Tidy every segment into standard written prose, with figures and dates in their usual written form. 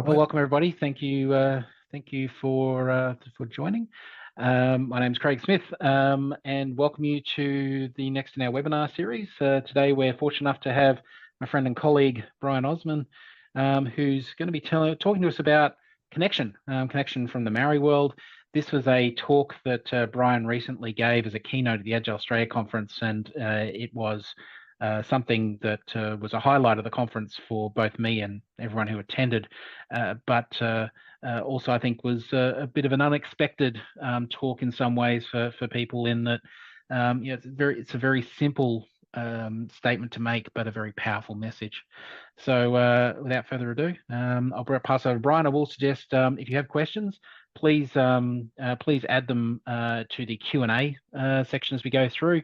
Well, welcome everybody. Thank you for joining. My name's Craig Smith, and welcome you to the next in our webinar series. Today, we're fortunate enough to have my friend and colleague Brian Osman, who's going to be talking to us about connection from the Māori world. This was a talk that Brian recently gave as a keynote at the Agile Australia conference, and it was something that was a highlight of the conference for both me and everyone who attended, but also I think was a bit of an unexpected talk in some ways for people, in that it's a very simple statement to make, but a very powerful message. So without further ado, I'll pass over to Brian. I will suggest if you have questions, please add them to the Q&A section as we go through.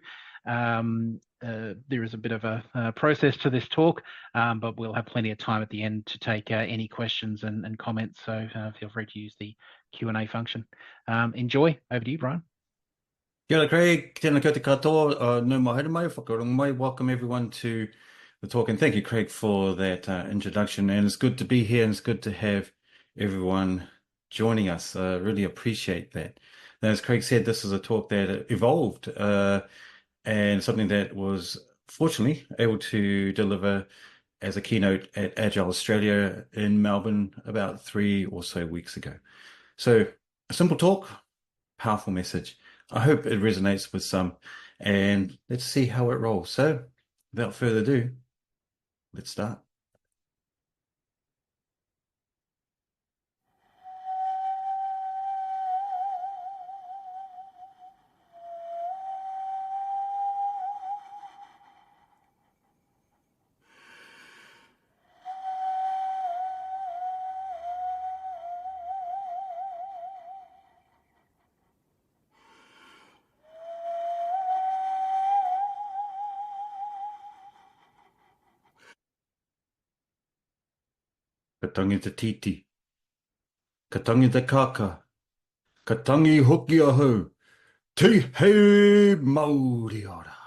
There is a bit of a process to this talk, but we'll have plenty of time at the end to take any questions and comments, so feel free to use the Q&A function. Enjoy. Over to you, Brian. Kia ora, Craig. Tēnā koutou katoa, no mai haere mai, whakarong mai. Welcome everyone to the talk, and thank you, Craig, for that introduction. And it's good to be here, and it's good to have everyone joining us. Really appreciate that. Now, as Craig said, this is a talk that evolved and something that was fortunately able to deliver as a keynote at Agile Australia in Melbourne about 3 or so weeks ago. So a simple talk, powerful message. I hope it resonates with some, and let's see how it rolls. So without further ado, let's start. Ka tangi te titi, ka tangi te kaka, ka tangi hoki ahau, te hei Māori ora.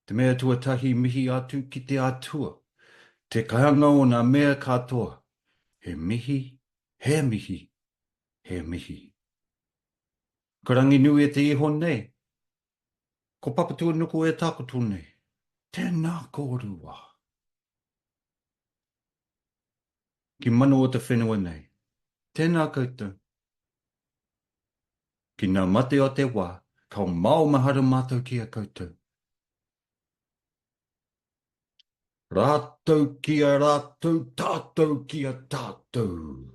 Te mea tuatahi mihi atu ki te atua, te kahanga o ngā mea katoa, he mihi, he mihi, he mihi. Ka rangi nui e te iho nei, ko papatua nuku e takotu nei, tēnā kōrua. Ki mano o te whenua nei, tēnā koutou. Ki ngā mate o te wā, kau mau mahara mātou ki a koutou. Rātou ki a rātou, tātou ki a tātou.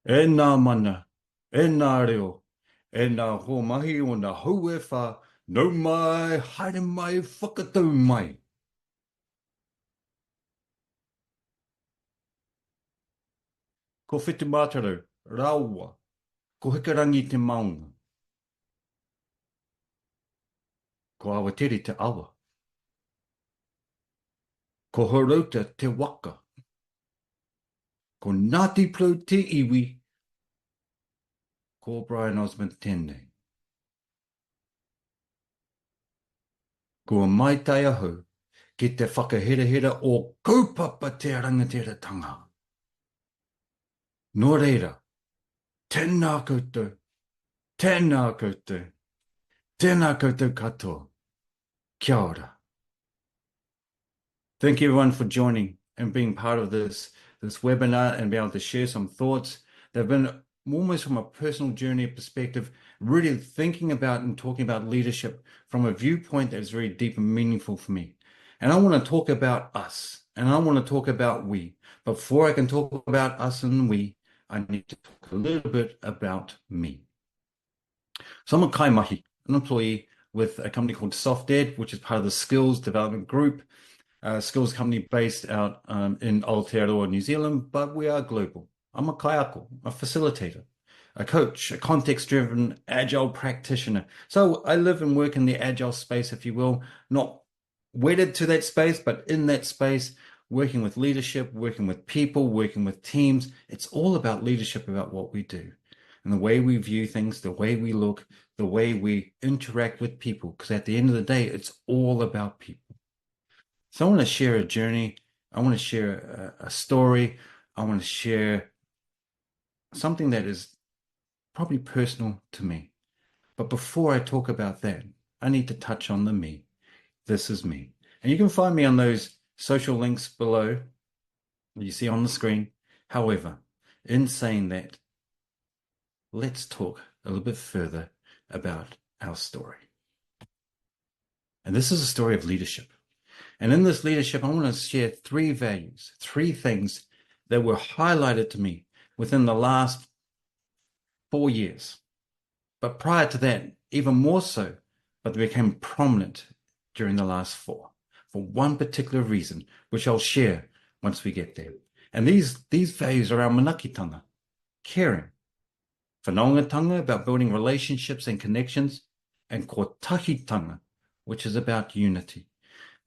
E nā mana, e nā reo, e nā homahi o nā hau e whā, nau mai, haere mai, whakatau mai. Ko whitu mātarau, rāua, ko hikarangi te maunga. Ko Aotearoa te awa. Ko horauta te waka. Ko Ngāti Plau te iwi. Ko Brian Osman tēnei. Ko mai tai ahau ki te whakaherahera o kaupapa te rangateratanga. Nō reira, tēnā koutou, tēnā koutou, tēnā koutou katoa. Kia ora. Thank you everyone for joining and being part of this webinar and be able to share some thoughts. They've been almost from a personal journey perspective, really thinking about and talking about leadership from a viewpoint that is very deep and meaningful for me. And I want to talk about us, and I want to talk about we. But before I can talk about us and we, I need to talk a little bit about me. So I'm a kaimahi, an employee with a company called SoftEd, which is part of the Skills Development Group, a skills company based out in Aotearoa, New Zealand, but we are global. I'm a kaiako, a facilitator, a coach, a context-driven Agile practitioner. So I live and work in the Agile space, if you will, not wedded to that space, but in that space, working with leadership, working with people, working with teams. It's all about leadership, about what we do and the way we view things, the way we look, the way we interact with people. Because at the end of the day, it's all about people. So I want to share a journey. I want to share a story. I want to share something that is probably personal to me. But before I talk about that, I need to touch on the me. This is me. And you can find me on those social links below that you see on the screen. However, in saying that, let's talk a little bit further about our story. And this is a story of leadership. And in this leadership, I want to share 3 values, 3 things that were highlighted to me within the last 4 years. But prior to that, even more so, but they became prominent during the last 4 for one particular reason, which I'll share once we get there. And these values are around manaakitanga, caring, whanaungatanga, about building relationships and connections, and kotahitanga, which is about unity.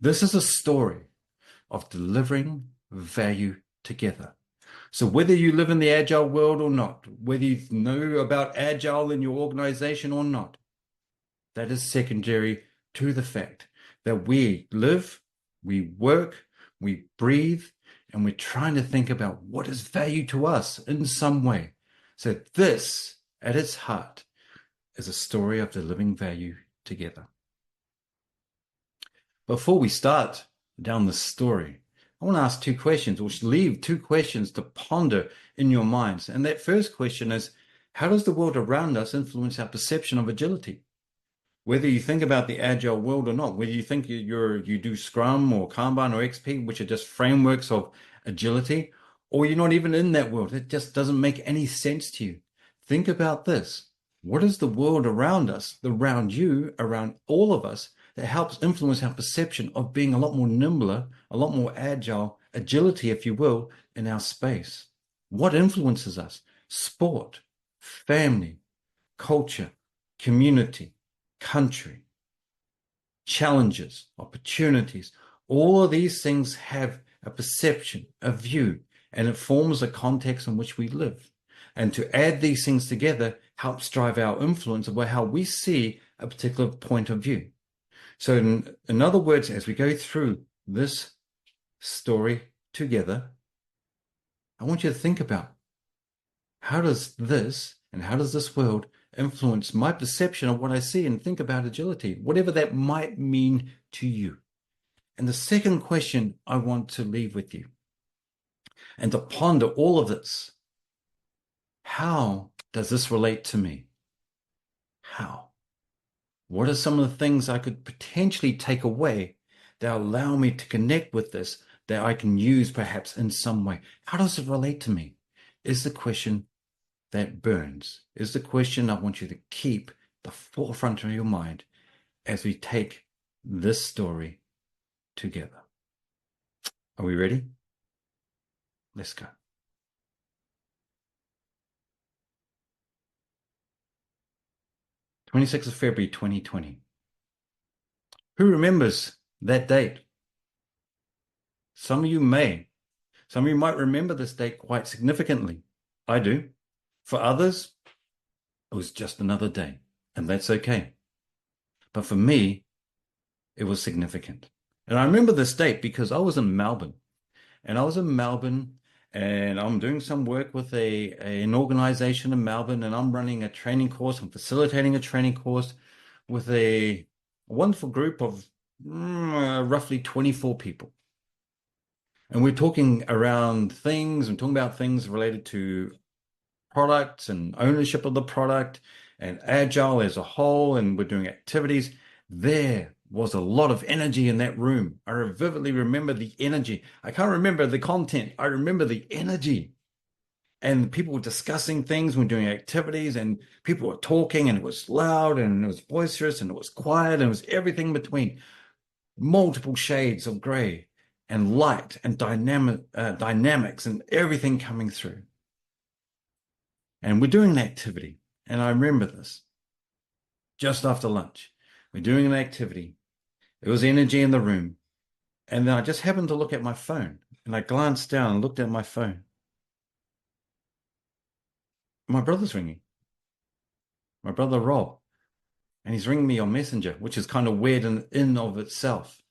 This is a story of delivering value together. So whether you live in the Agile world or not, whether you know about Agile in your organization or not, that is secondary to the fact that we live, we work, we breathe, and we're trying to think about what is value to us in some way. So this, at its heart, is a story of delivering value together. Before we start down the story, I want to ask 2 questions, or leave 2 questions to ponder in your minds. And that first question is, how does the world around us influence our perception of agility? Whether you think about the Agile world or not, whether you think you do Scrum or Kanban or XP, which are just frameworks of agility, or you're not even in that world, it just doesn't make any sense to you. Think about this. What is the world around us, around you, around all of us, that helps influence our perception of being a lot more nimbler, a lot more agile, agility, if you will, in our space? What influences us? Sport, family, culture, community, country, challenges, opportunities. All of these things have a perception, a view, and it forms a context in which we live. And to add these things together helps drive our influence about how we see a particular point of view. So in other words, as we go through this story together, I want you to think about how does this and how does this world influence my perception of what I see and think about agility, whatever that might mean to you. And the second question I want to leave with you and to ponder all of this, how does this relate to me? How? What are some of the things I could potentially take away that allow me to connect with this, that I can use perhaps in some way? How does it relate to me? Is the question that burns, is the question I want you to keep the forefront of your mind as we take this story together. Are we ready? Let's go. 26th of February 2020. Who remembers that date? Some of you may. Some of you might remember this date quite significantly. I do. For others, it was just another day, and that's okay. But for me, it was significant. And I remember this date because I was in Melbourne. And I'm doing some work with an organization in Melbourne, and I'm running a training course. I'm facilitating a training course with a wonderful group of roughly 24 people. And we're talking around things and talking about things related to products and ownership of the product and Agile as a whole, and we're doing activities. There was a lot of energy in that room. I vividly remember the energy. I can't remember the content. I remember the energy. And people were discussing things, we're doing activities, and people were talking, and it was loud, and it was boisterous, and it was quiet, and it was everything between. Multiple shades of gray and light and dynamics and everything coming through. And we're doing an activity, and I remember this. Just after lunch, we're doing an activity. There was energy in the room. And then I just happened to look at my phone, and I glanced down and looked at my phone. My brother's ringing. My brother Rob. And he's ringing me on Messenger, which is kind of weird in of itself,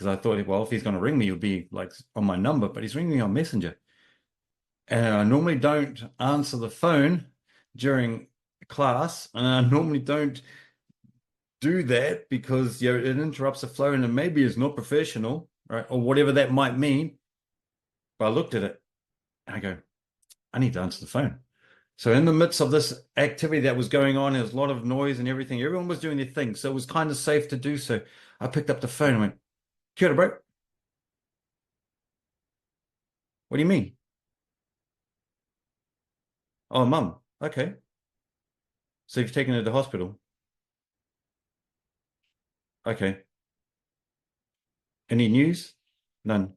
because I thought, well, if he's going to ring me, it would be like on my number, but he's ringing me on Messenger. And I normally don't answer the phone during class, and I normally don't do that because it interrupts the flow and it maybe is not professional, right? Or whatever that might mean. But I looked at it and I go, I need to answer the phone. So in the midst of this activity that was going on, there was a lot of noise and everything. Everyone was doing their thing. So it was kind of safe to do so. I picked up the phone and went, Kia ora, bro. What do you mean? Oh, mum. Okay. So you've taken her to the hospital? Okay. Any news? None.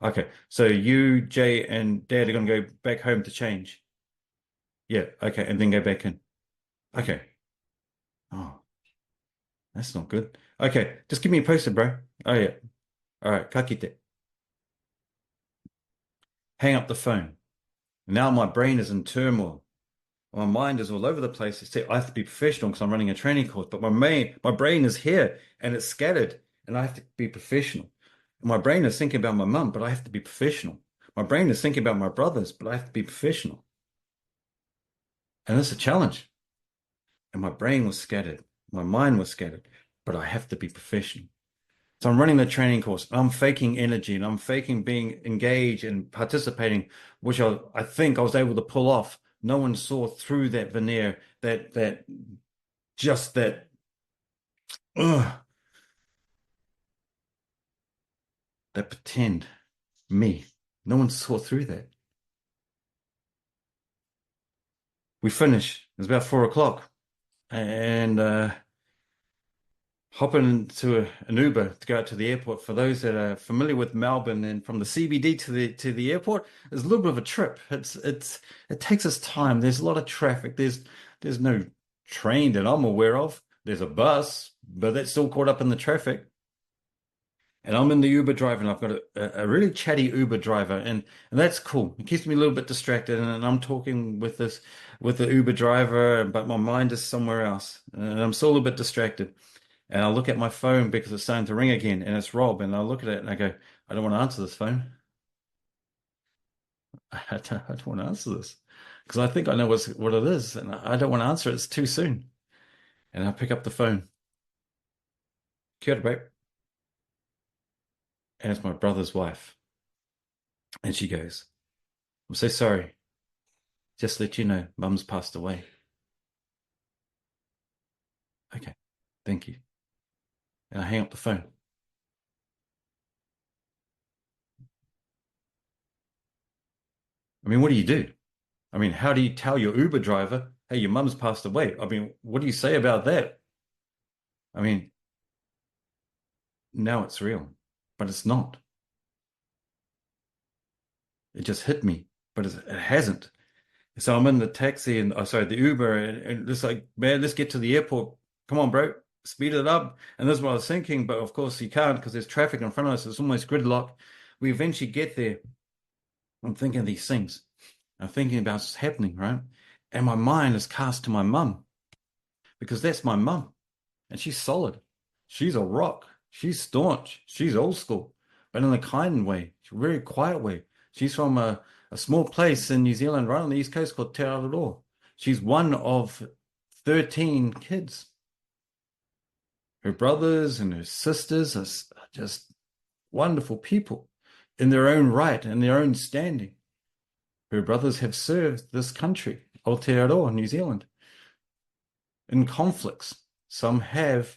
Okay. So you, Jay, and Dad are going to go back home to change. Yeah. Okay. And then go back in. Okay. Oh, that's not good. Okay. Just keep me posted, bro. Oh, yeah. All right. Ka kite. Hang up the phone. Now my brain is in turmoil. My mind is all over the place. I have to be professional because I'm running a training course, but my brain is here and it's scattered, and I have to be professional. My brain is thinking about my mum, but I have to be professional. My brain is thinking about my brothers, but I have to be professional. And it's a challenge. And my brain was scattered. My mind was scattered, but I have to be professional. So I'm running the training course. I'm faking energy and I'm faking being engaged and participating, which I think I was able to pull off. No one saw through that veneer, that just that, ugh, that pretend me. No one saw through that. We finished. It was about 4 o'clock, and hopping into an Uber to go out to the airport. For those that are familiar with Melbourne and from the CBD to the airport, it's a little bit of a trip. It takes us time. There's a lot of traffic. There's no train that I'm aware of. There's a bus, but that's still caught up in the traffic. And I'm in the Uber driver, and I've got a really chatty Uber driver, and that's cool. It keeps me a little bit distracted, and I'm talking with the Uber driver, but my mind is somewhere else, and I'm still a little bit distracted. And I look at my phone because it's starting to ring again, and it's Rob. And I look at it and I go, I don't want to answer this phone. I don't want to answer this because I think I know what it is, and I don't want to answer it. It's too soon. And I pick up the phone. Kia ora, babe. And it's my brother's wife. And she goes, I'm so sorry. Just let you know, mum's passed away. Okay, thank you. And I hang up the phone. I mean, what do you do? I mean, how do you tell your Uber driver, hey, your mum's passed away? I mean, what do you say about that? I mean, now it's real, but it's not. It just hit me, but it hasn't. So I'm in the taxi and, oh, sorry, the Uber, and it's like, man, let's get to the airport. Come on, bro, speed it up. And that's what I was thinking, but of course you can't because there's traffic in front of us. It's almost gridlock. We eventually get there. I'm thinking these things. I'm thinking about what's happening, right? And my mind is cast to my mum because that's my mum, and she's solid. She's a rock. She's staunch. She's old school, but in a kind way, a very quiet way. She's from a small place in New Zealand, right on the east coast called Aotearoa. She's one of 13 kids. Her brothers and her sisters are just wonderful people in their own right and their own standing. Her brothers have served this country, Aotearoa New Zealand, in conflicts. Some have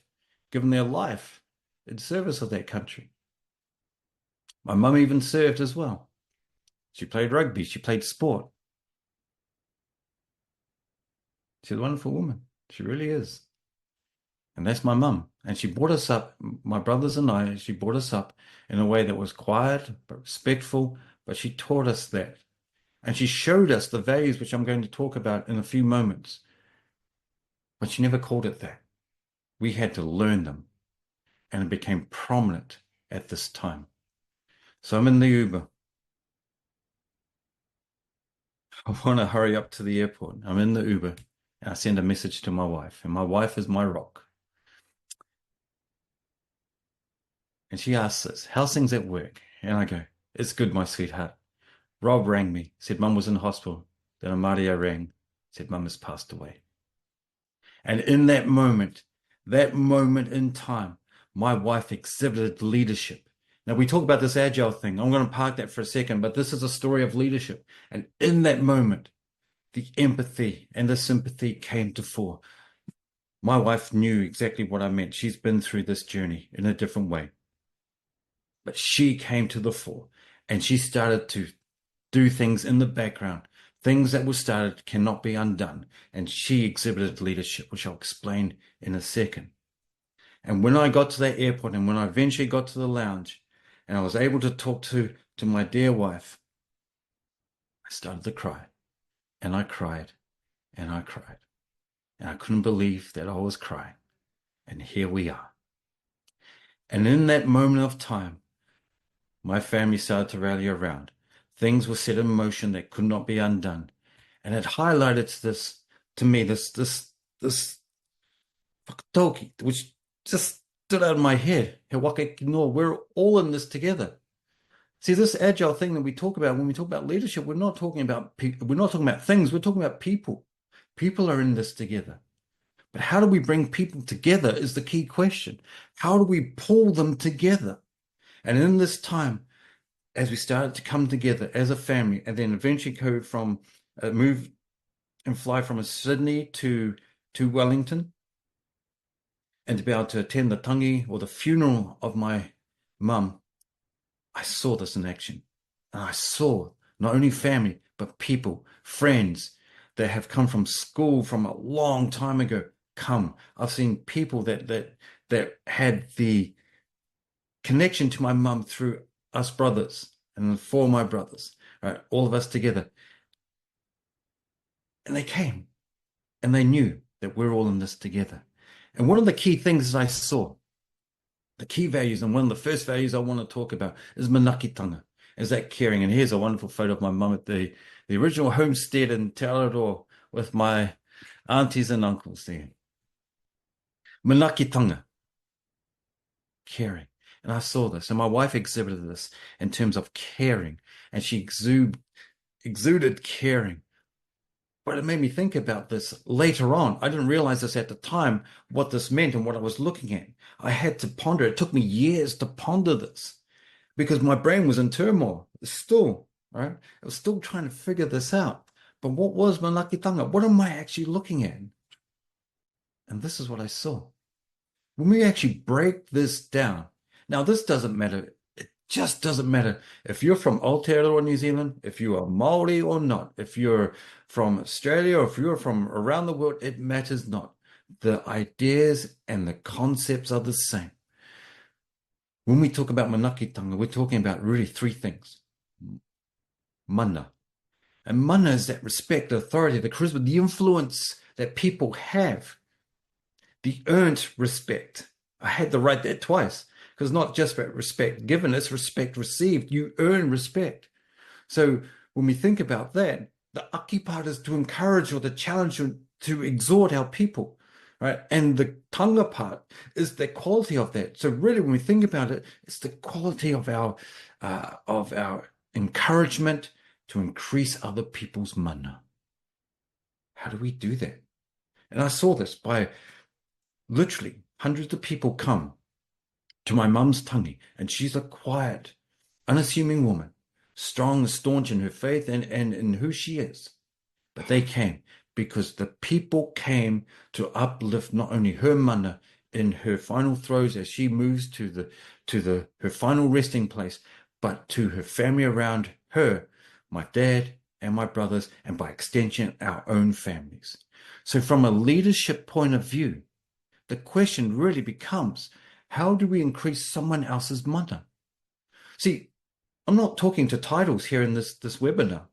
given their life in service of that country. My mum even served as well. She played rugby. She played sport. She's a wonderful woman. She really is. And that's my mum. And she brought us up, my brothers and I, she brought us up in a way that was quiet, but respectful, but she taught us that. And she showed us the values which I'm going to talk about in a few moments. But she never called it that. We had to learn them. And it became prominent at this time. So I'm in the Uber. I want to hurry up to the airport. I'm in the Uber. And I send a message to my wife. And my wife is my rock. And she asks us, how's things at work? And I go, it's good, my sweetheart. Rob rang me, said Mum was in the hospital. Then Amaria rang, said Mum has passed away. And in that moment in time, my wife exhibited leadership. Now, we talk about this Agile thing. I'm going to park that for a second, but this is a story of leadership. And in that moment, the empathy and the sympathy came to fore. My wife knew exactly what I meant. She's been through this journey in a different way. But she came to the fore and she started to do things in the background. Things that were started cannot be undone. And she exhibited leadership, which I'll explain in a second. And when I got to that airport and when I eventually got to the lounge and I was able to talk to my dear wife, I started to cry. And I cried and I cried. And I couldn't believe that I was crying. And here we are. And in that moment of time, my family started to rally around. Things were set in motion that could not be undone. And it highlighted this to me, this whakatauki, which just stood out of my head. He waka noa, we're all in this together. See, this agile thing that we talk about, when we talk about leadership, we're not talking about we're not talking about things, we're talking about people. People are in this together. But how do we bring people together is the key question. How do we pull them together? And in this time, as we started to come together as a family, and then eventually go from move and fly from Sydney to Wellington, and to be able to attend the tangi or the funeral of my mum, I saw this in action. And I saw not only family, but people, friends that have come from school from a long time ago come. I've seen people that had the connection to my mum through us brothers and for my brothers, right? All of us together. And they came and they knew that we're all in this together. And one of the key things that I saw, the key values, and one of the first values I want to talk about is manaakitanga, is that caring. And here's a wonderful photo of my mum at the original homestead in Te Aotearoa with my aunties and uncles there. Manaakitanga, caring. And I saw this, and my wife exhibited this in terms of caring, and she exuded caring. But it made me think about this later on. I didn't realize this at the time, what this meant and what I was looking at. I had to ponder. It took me years to ponder this because my brain was in turmoil still, right? I was still trying to figure this out. But what was manaakitanga? What am I actually looking at? And this is what I saw. When we actually break this down, now this doesn't matter. It just doesn't matter if you're from Aotearoa New Zealand, if you are Māori or not, if you're from Australia or if you're from around the world, it matters not. The ideas and the concepts are the same. When we talk about manaakitanga, we're talking about really three things. Mana. And mana is that respect, the authority, the charisma, the influence that people have. The earned respect. I had to write that twice because it's not just about respect given, it's respect received. You earn respect. So when we think about that, the aki part is to encourage or to challenge or to exhort our people, right? And the tanga part is the quality of that. So really, when we think about it, it's the quality of our encouragement to increase other people's mana. How do we do that? And I saw this by literally hundreds of people come to my mum's tangi, and she's a quiet, unassuming woman, strong and staunch in her faith and in who she is. But they came because the people came to uplift not only her mana in her final throes as she moves to her final resting place, but to her family around her, my dad and my brothers, and by extension, our own families. So from a leadership point of view, the question really becomes, how do we increase someone else's mana? See, I'm not talking to titles here in this webinar.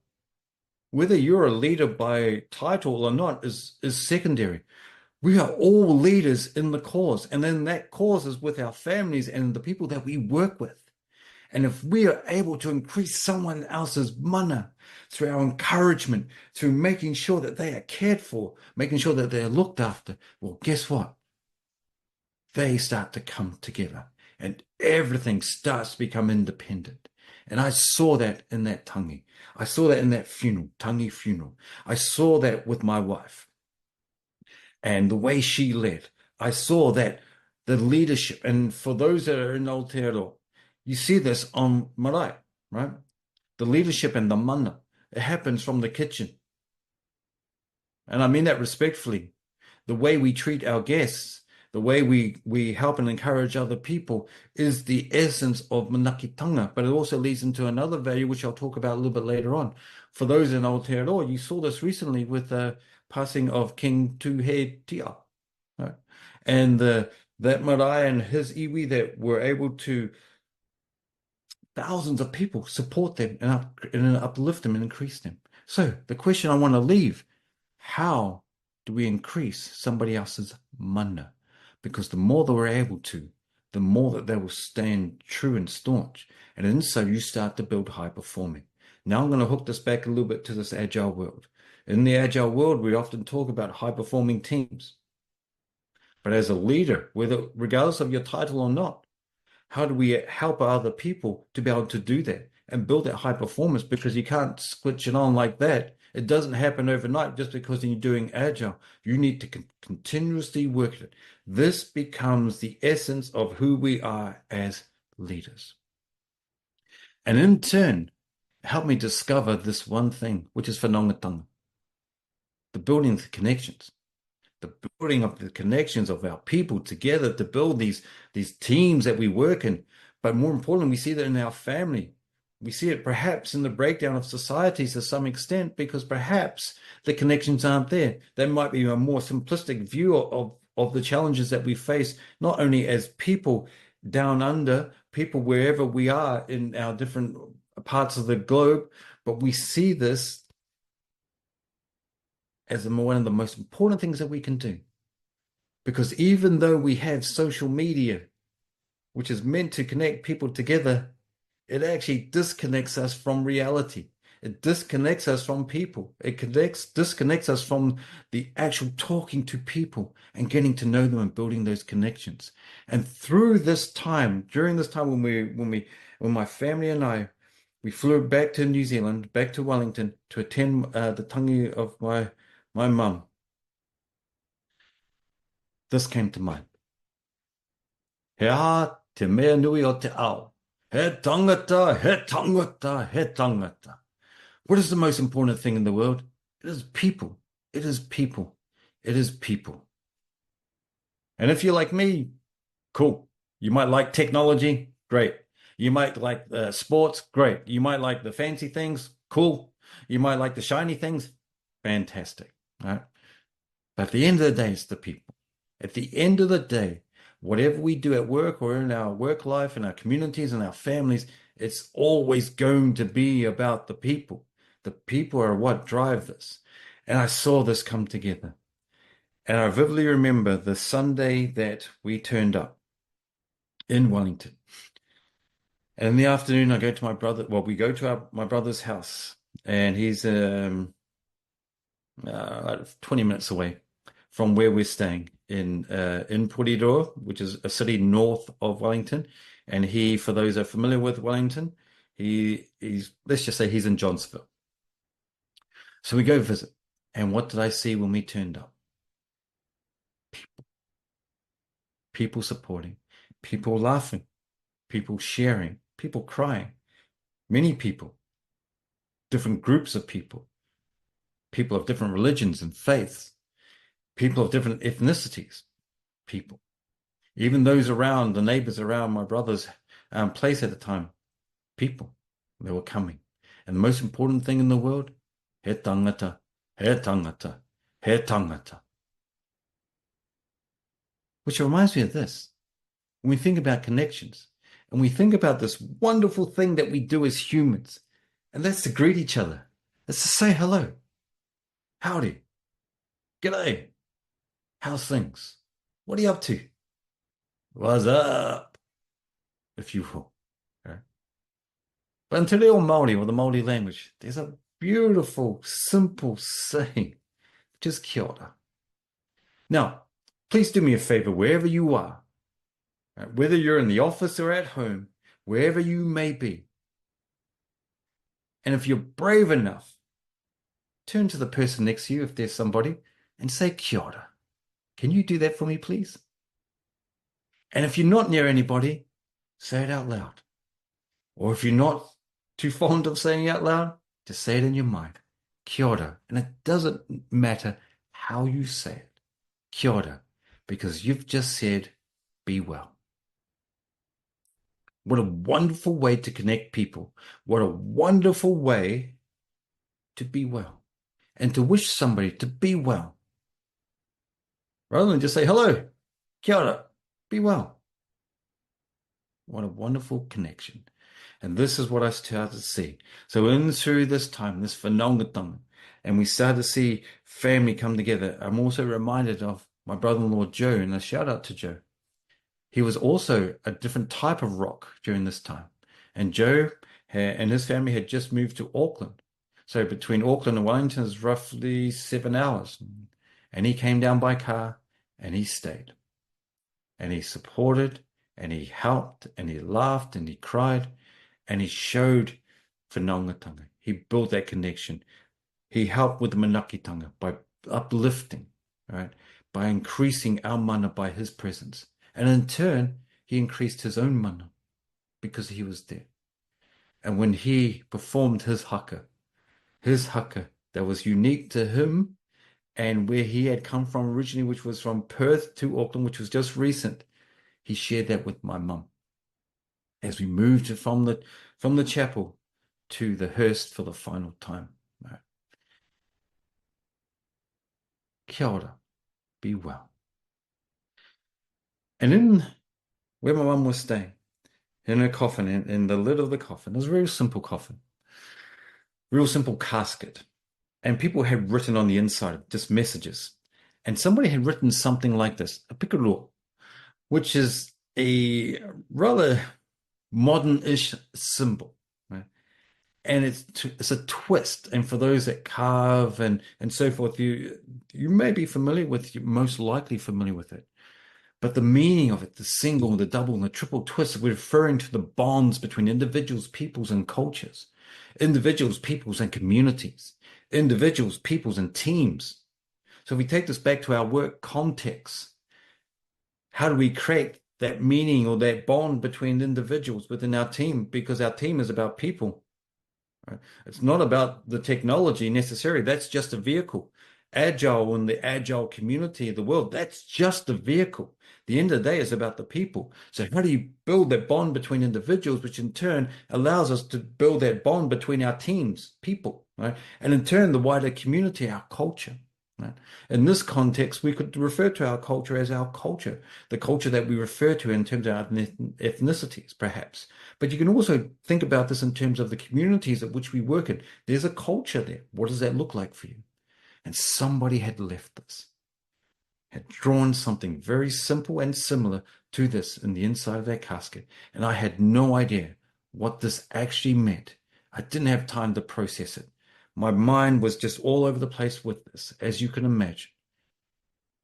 Whether you're a leader by title or not is secondary. We are all leaders in the cause, and then that cause is with our families and the people that we work with. And if we are able to increase someone else's mana through our encouragement, through making sure that they are cared for, making sure that they're looked after, well, guess what? They start to come together and everything starts to become independent. And I saw that in that tangi. I saw that in that funeral, tangi funeral. I saw that with my wife and the way she led. I saw that the leadership, and for those that are in Aotearoa, you see this on marae, right? The leadership and the mana, it happens from the kitchen. And I mean that respectfully. The way we treat our guests, the way we help and encourage other people is the essence of manaakitanga, but it also leads into another value, which I'll talk about a little bit later on. For those in Aotearoa, you saw this recently with the passing of King Tūheitia, right? And that marae and his iwi that were able to, thousands of people support them and uplift them and increase them. So the question I want to leave, how do we increase somebody else's mana? Because the more that we're able to, the more that they will stand true and staunch. And in so you start to build high performing. Now I'm going to hook this back a little bit to this agile world. In the agile world, we often talk about high performing teams. But as a leader, regardless of your title or not, how do we help other people to be able to do that and build that high performance? Because you can't switch it on like that. It doesn't happen overnight just because you're doing agile. You need to continuously work at it. This becomes the essence of who we are as leaders. And in turn, help me discover this one thing, which is whanaungatanga, the building of the connections. The building of the connections of our people together to build these teams that we work in. But more importantly, we see that in our family. We see it perhaps in the breakdown of societies to some extent, because perhaps the connections aren't there. There might be a more simplistic view of the challenges that we face, not only as people down under, people wherever we are in our different parts of the globe, but we see this as one of the most important things that we can do. Because even though we have social media, which is meant to connect people together, it actually disconnects us from reality. It disconnects us from people. It disconnects us from the actual talking to people and getting to know them and building those connections. And through this time, during this time when my family and I, we flew back to New Zealand, back to Wellington to attend the tangi of my mum, this came to mind. He aha te mea nui o te ao. He tangata, he tangata, he tangata. What is the most important thing in the world? It is people. It is people. It is people. And if you're like me, cool. You might like technology, great. You might like sports, great. You might like the fancy things, cool. You might like the shiny things, fantastic. Right? But at the end of the day, it's the people. At the end of the day, whatever we do at work or in our work life, in our communities and our families, it's always going to be about the people. The people are what drive this. And I saw this come together. And I vividly remember the Sunday that we turned up in Wellington. And in the afternoon, I go to my brother. Well, we go to my brother's house, and he's 20 minutes away from where we're staying in Porirua, which is a city north of Wellington. And he, for those that are familiar with Wellington, he's let's just say he's in Johnsonville. So we go visit. And what did I see when we turned up? People. People supporting, people laughing, people sharing, people crying, many people, different groups of people of different religions and faiths, people of different ethnicities, people, even those around, the neighbors around my brother's place at the time, people, they were coming. And the most important thing in the world, he tangata, he tangata, he tangata. Which reminds me of this. When we think about connections, and we think about this wonderful thing that we do as humans, and that's to greet each other. That's to say hello. Howdy. G'day. How's things? What are you up to? What's up? If you will. Okay. But in Te Reo Māori, or the Māori language, there's a beautiful, simple saying, which is kia ora. Now, please do me a favor, wherever you are, right? Whether you're in the office or at home, wherever you may be. And if you're brave enough, turn to the person next to you, if there's somebody, and say, kia ora. Can you do that for me, please? And if you're not near anybody, say it out loud. Or if you're not too fond of saying it out loud, just say it in your mind. Kia ora. And it doesn't matter how you say it. Kia ora. Because you've just said, be well. What a wonderful way to connect people. What a wonderful way to be well. And to wish somebody to be well. Rather than just say, hello, kia ora, be well. What a wonderful connection. And this is what I started to see. So in through this time, this whanaungatanga, and we started to see family come together. I'm also reminded of my brother-in-law, Joe, and a shout out to Joe. He was also a different type of rock during this time. And Joe and his family had just moved to Auckland. So between Auckland and Wellington is roughly 7 hours. And he came down by car and he stayed. And he supported and he helped and he laughed and he cried and he showed whanaungatanga. He built that connection. He helped with the manaakitanga by uplifting, right? By increasing our mana by his presence. And in turn, he increased his own mana because he was there. And when he performed his haka that was unique to him and where he had come from originally, which was from Perth to Auckland, which was just recent, he shared that with my mum as we moved from the chapel to the hearse for the final time. Right. Kia ora, be well. And in where my mum was staying, in her coffin, in the lid of the coffin, it was a very simple coffin, real simple casket. And people had written on the inside just messages. And somebody had written something like this, a pikarua, which is a rather modern-ish symbol, right? And it's a twist. And for those that carve and so forth, you may be familiar with, you're most likely familiar with it. But the meaning of it, the single, the double, and the triple twist, we're referring to the bonds between individuals, peoples, and cultures, individuals, peoples, and communities, individuals, peoples, and teams. So if we take this back to our work context, how do we create that meaning or that bond between individuals within our team? Because our team is about people. Right? It's not about the technology necessarily. That's just a vehicle. Agile and the agile community of the world, that's just a vehicle. The end of the day is about the people. So how do you build that bond between individuals, which in turn allows us to build that bond between our teams, people, right? And in turn, the wider community, our culture. Right? In this context, we could refer to our culture as our culture, the culture that we refer to in terms of our ethnicities, perhaps. But you can also think about this in terms of the communities at which we work in. There's a culture there. What does that look like for you? And somebody had left this, had drawn something very simple and similar to this in the inside of that casket. And I had no idea what this actually meant. I didn't have time to process it. My mind was just all over the place with this, as you can imagine.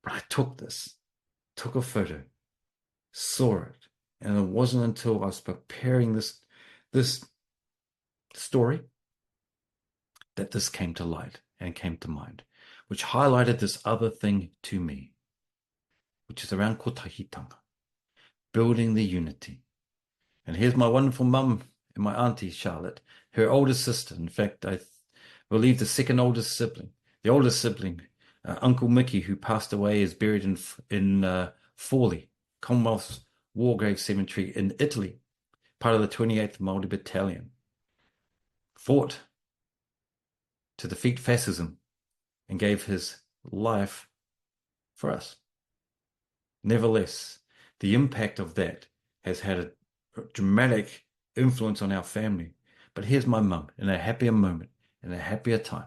But I took a photo, saw it, and it wasn't until I was preparing this story that this came to light and came to mind, which highlighted this other thing to me, which is around kotahitanga, building the unity. And here's my wonderful mum and my auntie, Charlotte, her older sister. In fact, I believe the second oldest sibling. The oldest sibling, Uncle Mickey, who passed away, is buried in Forlì, Commonwealth War Grave Cemetery in Italy, part of the 28th Māori Battalion. Fought to defeat fascism and gave his life for us. Nevertheless, the impact of that has had a dramatic influence on our family. But here's my mum in a happier moment, in a happier time.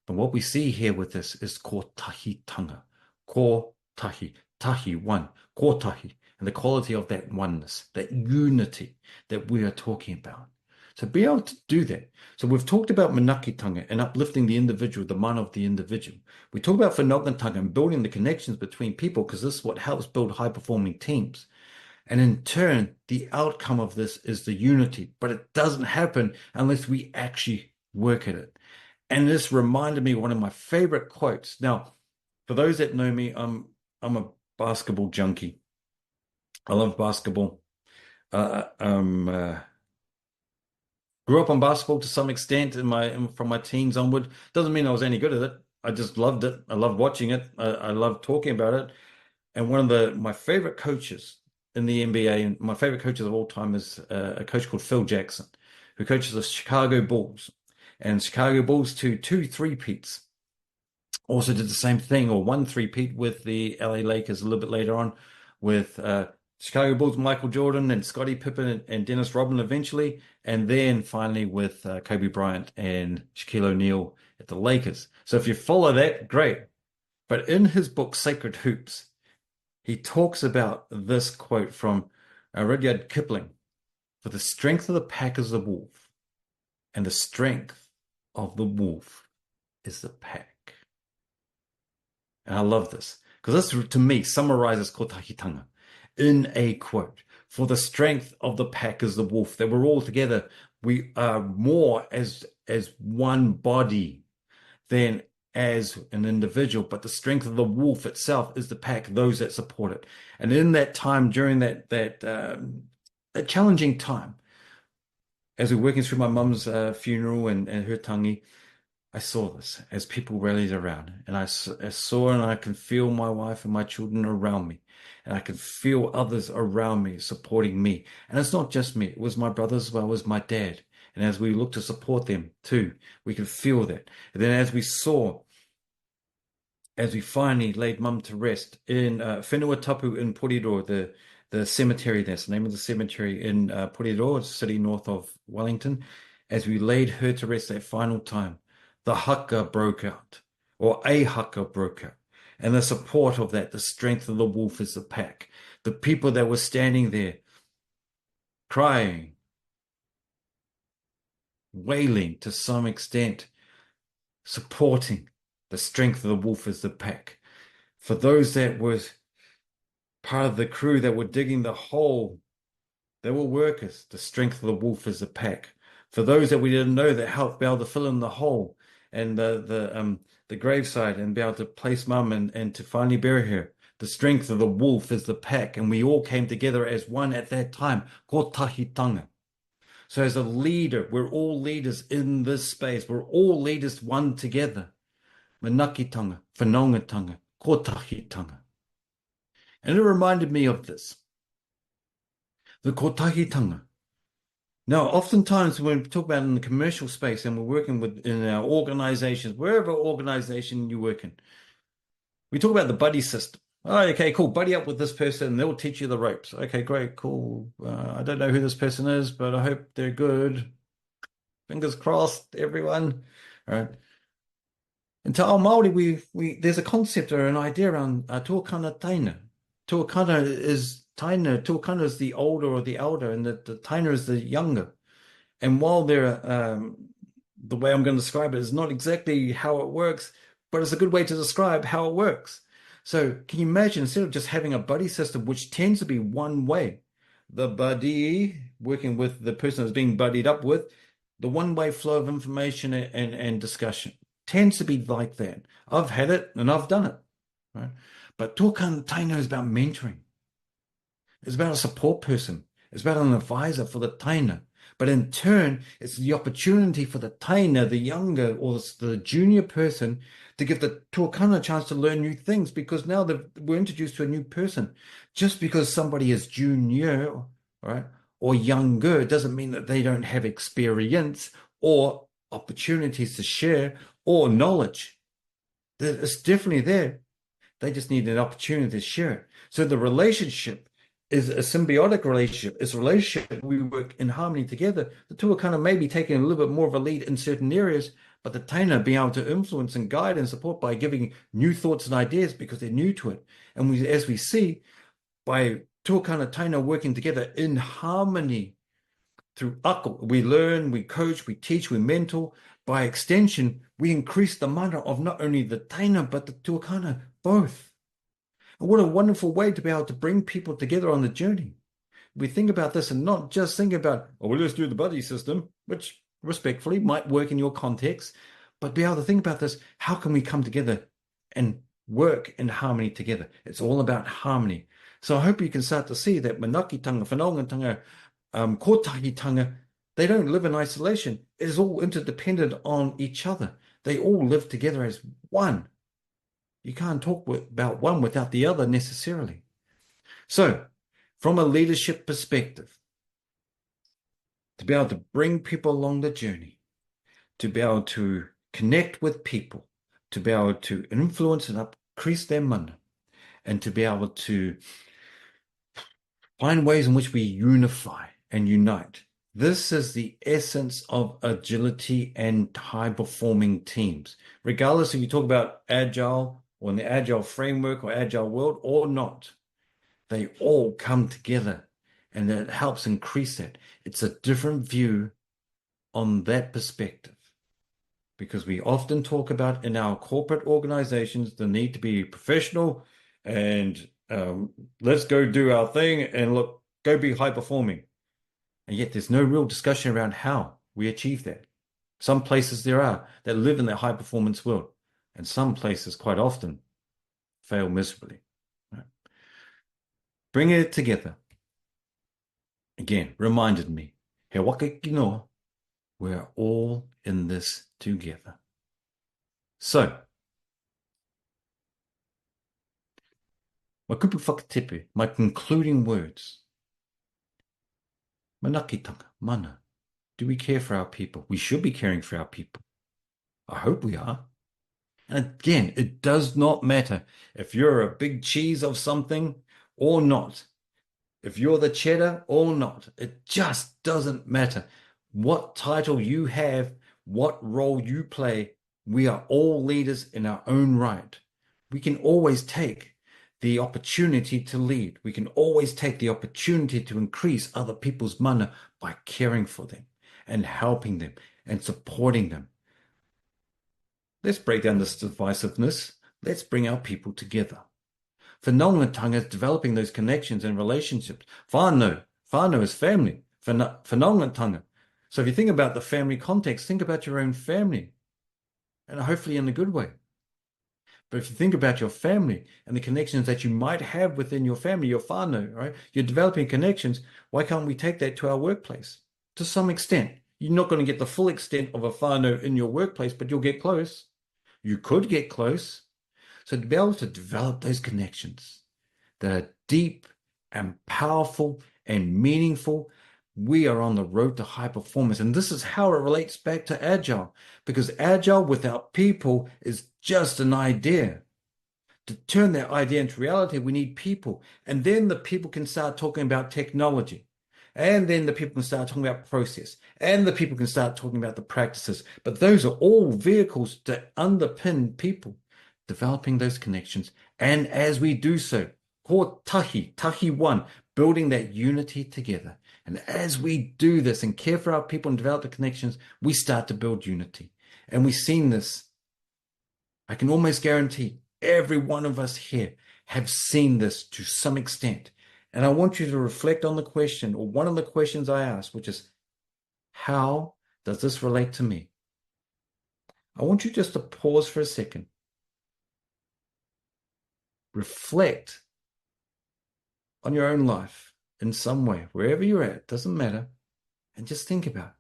But what we see here with this is kotahitanga. Kotahi, tahi, one, kotahi, and the quality of that oneness, that unity that we are talking about. So be able to do that. So we've talked about manaakitanga and uplifting the individual, the mana of the individual. We talk about whanaungatanga and building the connections between people, because this is what helps build high-performing teams. And in turn, the outcome of this is the unity, but it doesn't happen unless we actually work at it. And this reminded me of one of my favorite quotes. Now, for those that know me, I'm a basketball junkie. I love basketball. Grew up on basketball to some extent from my teens onward. Doesn't mean I was any good at it. I just loved it. I loved watching it. I loved talking about it. And one of my favorite coaches in the NBA, and my favorite coaches of all time, is a coach called Phil Jackson, who coaches the Chicago Bulls. And Chicago Bulls to 2 three-peats. Also did the same thing, or 1 three-peat with the LA Lakers a little bit later on, with Chicago Bulls, Michael Jordan and Scottie Pippen and Dennis Rodman eventually, and then finally with Kobe Bryant and Shaquille O'Neal at the Lakers. So if you follow that, great. But in his book, Sacred Hoops, he talks about this quote from Rudyard Kipling: "For the strength of the pack is the wolf, and the strength of the wolf is the pack." And I love this, because this, to me, summarizes kotahitanga in a quote. For the strength of the pack is the wolf, that we're all together. We are more as one body than as an individual, but the strength of the wolf itself is the pack, those that support it. And in that time, during that challenging time, as we're working through my mum's funeral and her tangi, I saw this as people rallied around, and I saw and I can feel my wife and my children around me, and I can feel others around me supporting me. And it's not just me, it was my brothers as well as my dad. And as we look to support them too, we can feel that. And then as we finally laid mum to rest in Whenua Tapu in Porirua, the cemetery, that's the name of the cemetery in Porirua, a city north of Wellington, as we laid her to rest that final time, the haka broke out, or a haka broke out. And the support of that, the strength of the wolf is the pack. The people that were standing there, crying, wailing to some extent, supporting, the strength of the wolf is the pack. For those that were part of the crew that were digging the hole, they were workers. The strength of the wolf is the pack. For those that we didn't know that helped be able to fill in the hole and the graveside and be able to place mum and to finally bury her, the strength of the wolf is the pack. And we all came together as one at that time, kotahitanga. So as a leader, we're all leaders in this space. We're all leaders one together. Manaakitanga, whanaungatanga, kotahitanga. And it reminded me of this. The kotahitanga. Now, oftentimes when we talk about in the commercial space and we're working in our organizations, wherever organization you work in, we talk about the buddy system. Oh, okay, cool. Buddy up with this person and they'll teach you the ropes. Okay, great, cool. I don't know who this person is, but I hope they're good. Fingers crossed, everyone. All right. And to our Māori, there's a concept or an idea around tuakana taina. Tuakana is taina. Tuakana is the older or the elder, and the taina is the younger. And while they're the way I'm going to describe it is not exactly how it works, but it's a good way to describe how it works. So can you imagine, instead of just having a buddy system, which tends to be one way, the buddy working with the person that's being buddied up with, the one-way flow of information and discussion tends to be like that. I've had it and I've done it, right? But tuakana taina is about mentoring. It's about a support person. It's about an advisor for the taina. But in turn, it's the opportunity for the taina, the younger or the junior person, to give the tuakana a chance to learn new things, because now we're introduced to a new person. Just because somebody is junior, right, or younger doesn't mean that they don't have experience or opportunities to share or knowledge. It's definitely there. They just need an opportunity to share it. So the relationship is a symbiotic relationship. It's a relationship we work in harmony together. The two are kind of maybe taking a little bit more of a lead in certain areas, but the taina being able to influence and guide and support by giving new thoughts and ideas because they're new to it. And as we see, by tuakana taina working together in harmony through ako, we learn, we coach, we teach, we mentor. By extension, we increase the mana of not only the taina, but the tuakana, both. And what a wonderful way to be able to bring people together on the journey. we think about this and not just think about, oh, well, let's do the buddy system, which respectfully might work in your context, but be able to think about this. How can we come together and work in harmony together? It's all about harmony. So I hope you can start to see that manaakitanga, whanaungatanga, kotahitanga, they don't live in isolation. It is all interdependent on each other. They all live together as one. You can't talk about one without the other necessarily. So, from a leadership perspective, to be able to bring people along the journey, to be able to connect with people, to be able to influence and increase their mana, and to be able to find ways in which we unify and unite. This is the essence of agility and high-performing teams. Regardless if you talk about Agile or in the Agile framework or Agile world or not, they all come together and it helps increase that. It's a different view on that perspective because we often talk about in our corporate organizations the need to be professional and let's go do our thing and look, go be high-performing. And yet there's no real discussion around how we achieve that. Some places there are that live in that high performance world, and some places quite often fail miserably. Right? Bringing it together, again, reminded me, he waka kino, we're all in this together. So, my kupu whakatepe, my concluding words. Manaakitanga, mana. Do we care for our people? We should be caring for our people. I hope we are. And again, it does not matter if you're a big cheese of something or not. If you're the cheddar or not. It just doesn't matter. What title you have, what role you play, we are all leaders in our own right. We can always take the opportunity to lead. We can always take the opportunity to increase other people's mana by caring for them and helping them and supporting them. Let's break down this divisiveness. Let's bring our people together. Whanaungatanga is developing those connections and relationships. Whānau is family. Whanaungatanga. So if you think about the family context, think about your own family, and hopefully in a good way. But if you think about your family and the connections that you might have within your family, your whānau, right? You're developing connections. Why can't we take that to our workplace? To some extent. You're not going to get the full extent of a whānau in your workplace, but you'll get close. You could get close. So to be able to develop those connections that are deep and powerful and meaningful, we are on the road to high performance. And this is how it relates back to Agile, because Agile without people is just an idea. To turn that idea into reality, we need people. And then the people can start talking about technology. And then the people can start talking about process. And the people can start talking about the practices. But those are all vehicles to underpin people developing those connections. And as we do so, tahi one, building that unity together. And as we do this and care for our people and develop the connections, we start to build unity. And we've seen this. I can almost guarantee every one of us here have seen this to some extent. And I want you to reflect on the question, or one of the questions I asked, which is, how does this relate to me? I want you just to pause for a second. Reflect on your own life in some way, wherever you're at, doesn't matter. And just think about,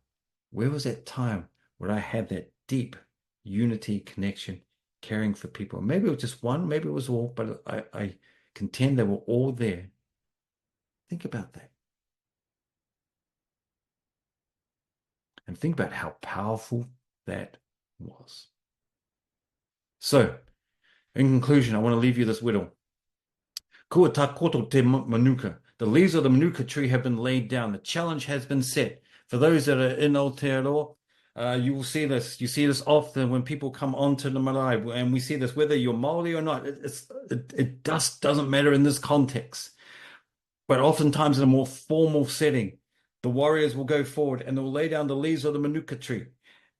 where was that time where I had that deep unity, connection, caring for people? Maybe it was just one, maybe it was all, but I contend they were all there. Think about that. And think about how powerful that was. So, in conclusion, I want to leave you this riddle. Kua tā koto te manuka. The leaves of the manuka tree have been laid down. The challenge has been set. For those that are in Aotearoa, you will see this. You see this often when people come onto the marae, and we see this whether you're Māori or not. It just doesn't matter in this context. But oftentimes in a more formal setting, the warriors will go forward and they'll lay down the leaves of the manuka tree.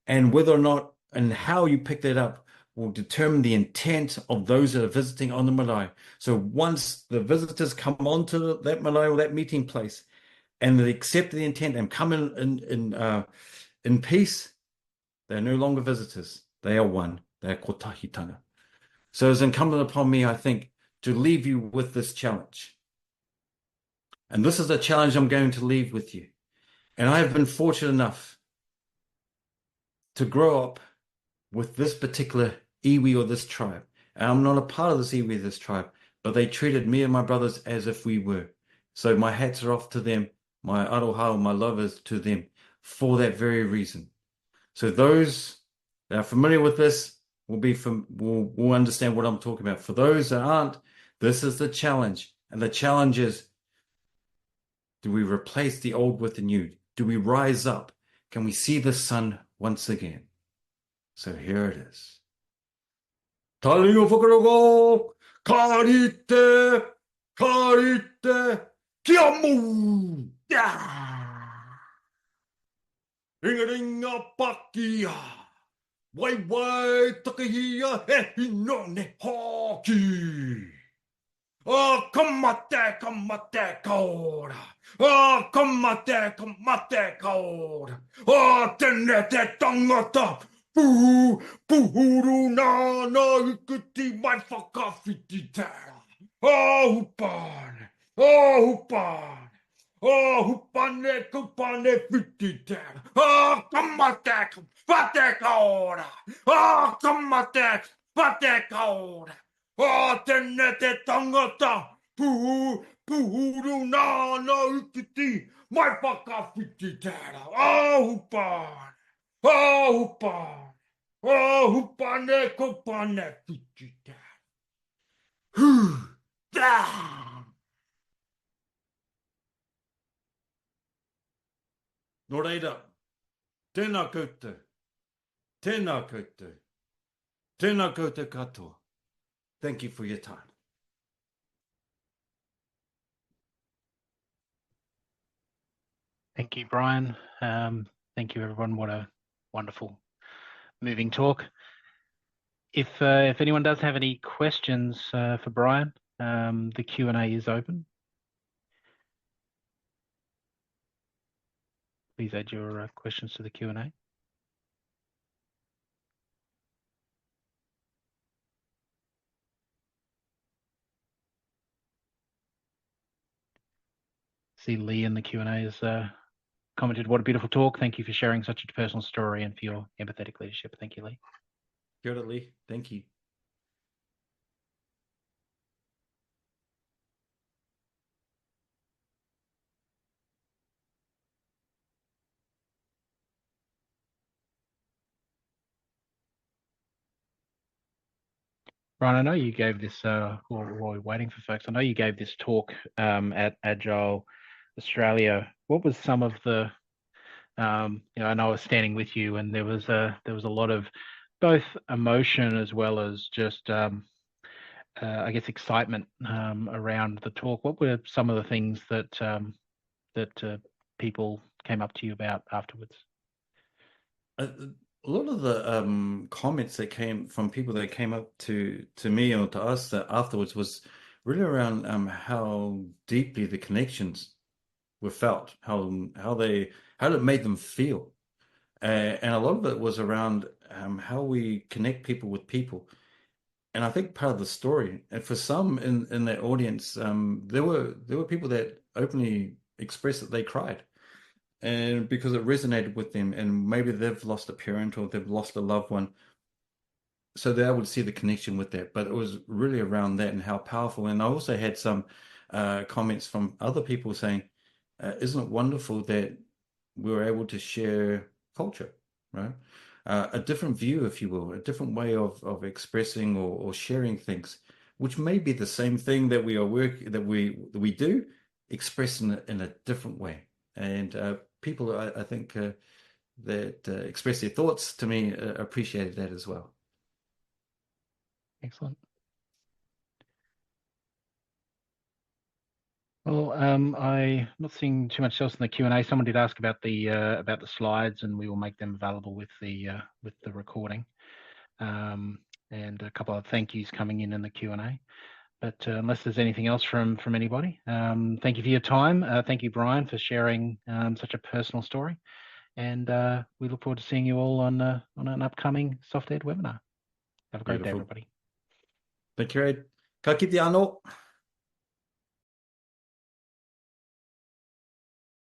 And whether or not and how you pick that up will determine the intent of those that are visiting on the marae. So once the visitors come onto that marae or that meeting place, and they accept the intent and come in peace, they're no longer visitors. They are one. They are kotahitanga. So it's incumbent upon me, I think, to leave you with this challenge. And this is a challenge I'm going to leave with you. And I have been fortunate enough to grow up with this particular iwi or this tribe. And I'm not a part of this iwi, this tribe, but they treated me and my brothers as if we were. So my hats are off to them, my aroha, my love is to them for that very reason. So those that are familiar with this will understand what I'm talking about. For those that aren't, this is the challenge. And the challenge is, do we replace the old with the new? Do we rise up? Can we see the sun once again? So here it is. Talingo whakarogo, karite, kia mu! Ringa pakia, wai takahia, hinone hoki. Oh, kamate kaora. Oh, kamate kaora. Oh, tene te tangata. Puhuru na ikuti mai whakawhiti tera. Oh, hupane. Oh, hupane. Oh, hupane kupane whiti tera. Oh, kamate kaora. Oh, kamate kaora. Oh, tene te tangata, puhuru na ukiti, mai whakawhiti tera. Oh, hupane kupane whiti tera. No reira, tēnā koutou, tēnā koutou, tēnā koutou katoa. Thank you for your time. Thank you, Brian. Thank you, everyone. What a wonderful, moving talk. If anyone does have any questions for Brian, the Q&A is open. Please add your questions to the Q&A. See Lee in the Q&A has commented, what a beautiful talk. Thank you for sharing such a personal story and for your empathetic leadership. Thank you, Lee. Kia ora, Lee. Thank you. Brian, I know you gave this, while we're waiting for folks, I know you gave this talk at Agile Australia. What was some of the, I know I was standing with you, and there was a lot of both emotion as well as just, I guess, excitement around the talk. What were some of the things that people came up to you about afterwards? A lot of the comments that came from people that came up to me or to us afterwards was really around how deeply the connections were felt, how it made them feel, and a lot of it was around how we connect people with people. And I think part of the story, and for some in that audience, there were people that openly expressed that they cried. And because it resonated with them, and maybe they've lost a parent or they've lost a loved one, so they would see the connection with that. But it was really around that and how powerful. And I also had some comments from other people saying, isn't it wonderful that we were able to share culture, right? A different view, if you will, a different way of expressing or sharing things, which may be the same thing that we do, expressed in a different way. And people, I think, that express their thoughts to me appreciated that as well. Excellent. Well, I'm not seeing too much else in the Q&A. Someone did ask about the slides, and we will make them available with the recording. And a couple of thank yous coming in the Q&A. But unless there's anything else from anybody, thank you for your time. Thank you, Brian, for sharing such a personal story. And we look forward to seeing you all on an upcoming Soft Ed webinar. Have a great day, everybody. Te kere, ka kite anō.